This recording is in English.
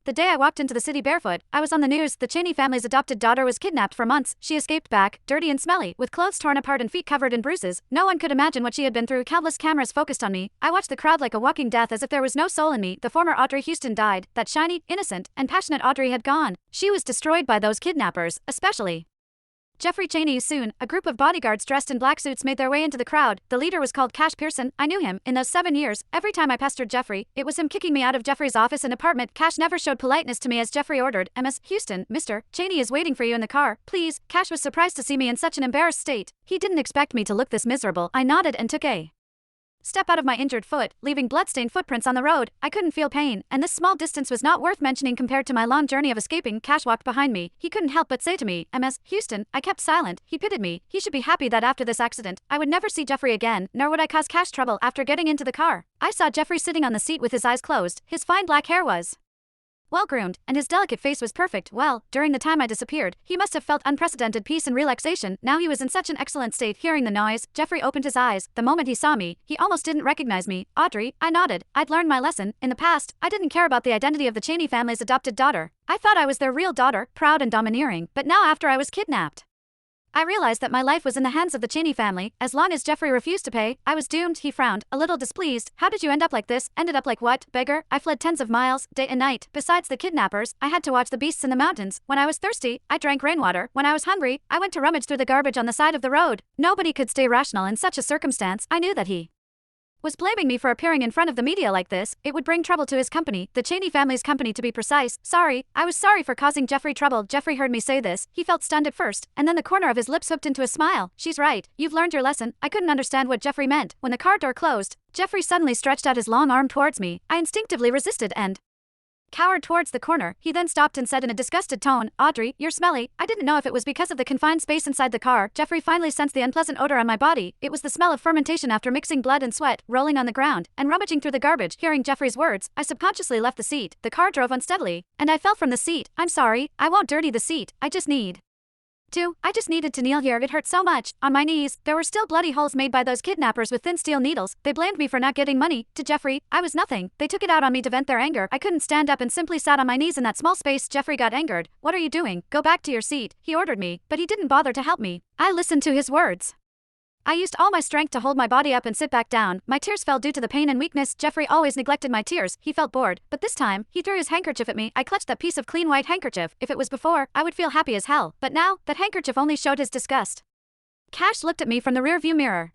The day I walked into the city barefoot, I was on the news. The Cheney family's adopted daughter was kidnapped for months. She escaped back, dirty and smelly, with clothes torn apart and feet covered in bruises. No one could imagine what she had been through. Countless cameras focused on me. I watched the crowd like a walking death, as if there was no soul in me. The former Audrey Houston died. That shiny, innocent, and passionate Audrey had gone. She was destroyed by those kidnappers, especially Jeffrey Cheney. Soon, a group of bodyguards dressed in black suits made their way into the crowd. The leader was called Cash Pearson. I knew him. In those 7 years, every time I pestered Jeffrey, it was him kicking me out of Jeffrey's office and apartment. Cash never showed politeness to me, as Jeffrey ordered, "Ms. Houston, Mr. Cheney is waiting for you in the car, please." Cash was surprised to see me in such an embarrassed state. He didn't expect me to look this miserable. I nodded and took a step out of my injured foot, leaving bloodstained footprints on the road. I couldn't feel pain, and this small distance was not worth mentioning compared to my long journey of escaping. Cash walked behind me. He couldn't help but say to me, "Ms. Houston." I kept silent. He pitied me. He should be happy that after this accident, I would never see Jeffrey again, nor would I cause Cash trouble. After getting into the car, I saw Jeffrey sitting on the seat with his eyes closed. His fine black hair was well-groomed, and his delicate face was perfect. Well, during the time I disappeared, he must have felt unprecedented peace and relaxation. Now he was in such an excellent state. Hearing the noise, Jeffrey opened his eyes. The moment he saw me, he almost didn't recognize me. "Audrey," I nodded. I'd learned my lesson. In the past, I didn't care about the identity of the Cheney family's adopted daughter. I thought I was their real daughter, proud and domineering. But now, after I was kidnapped, I realized that my life was in the hands of the Cheney family. As long as Jeffrey refused to pay, I was doomed. He frowned, a little displeased. "How did you end up like this?" "Ended up like what, beggar? I fled tens of miles, day and night. Besides the kidnappers, I had to watch the beasts in the mountains. When I was thirsty, I drank rainwater. When I was hungry, I went to rummage through the garbage on the side of the road." Nobody could stay rational in such a circumstance. I knew that he was blaming me for appearing in front of the media like this. It would bring trouble to his company, the Cheney family's company to be precise. Sorry, I was sorry for causing Jeffrey trouble. Jeffrey heard me say this. He felt stunned at first, and then the corner of his lips hooked into a smile. "She's right. You've learned your lesson." I couldn't understand what Jeffrey meant. When the car door closed, Jeffrey suddenly stretched out his long arm towards me. I instinctively resisted and cowered towards the corner. He then stopped and said in a disgusted tone, "Audrey, you're smelly." I didn't know if it was because of the confined space inside the car. Jeffrey finally sensed the unpleasant odor on my body. It was the smell of fermentation after mixing blood and sweat, rolling on the ground, and rummaging through the garbage. Hearing Jeffrey's words, I subconsciously left the seat. The car drove unsteadily, and I fell from the seat. "I'm sorry. I won't dirty the seat. I just needed to kneel here. It hurt so much." On my knees, there were still bloody holes made by those kidnappers with thin steel needles. They blamed me for not getting money. To Jeffrey, I was nothing. They took it out on me to vent their anger. I couldn't stand up and simply sat on my knees in that small space. Jeffrey got angered. "What are you doing? Go back to your seat," he ordered me, but he didn't bother to help me. I listened to his words. I used all my strength to hold my body up and sit back down. My tears fell due to the pain and weakness. Jeffrey always neglected my tears. He felt bored, but this time, he threw his handkerchief at me. I clutched that piece of clean white handkerchief. If it was before, I would feel happy as hell. But now, that handkerchief only showed his disgust. Cash looked at me from the rearview mirror.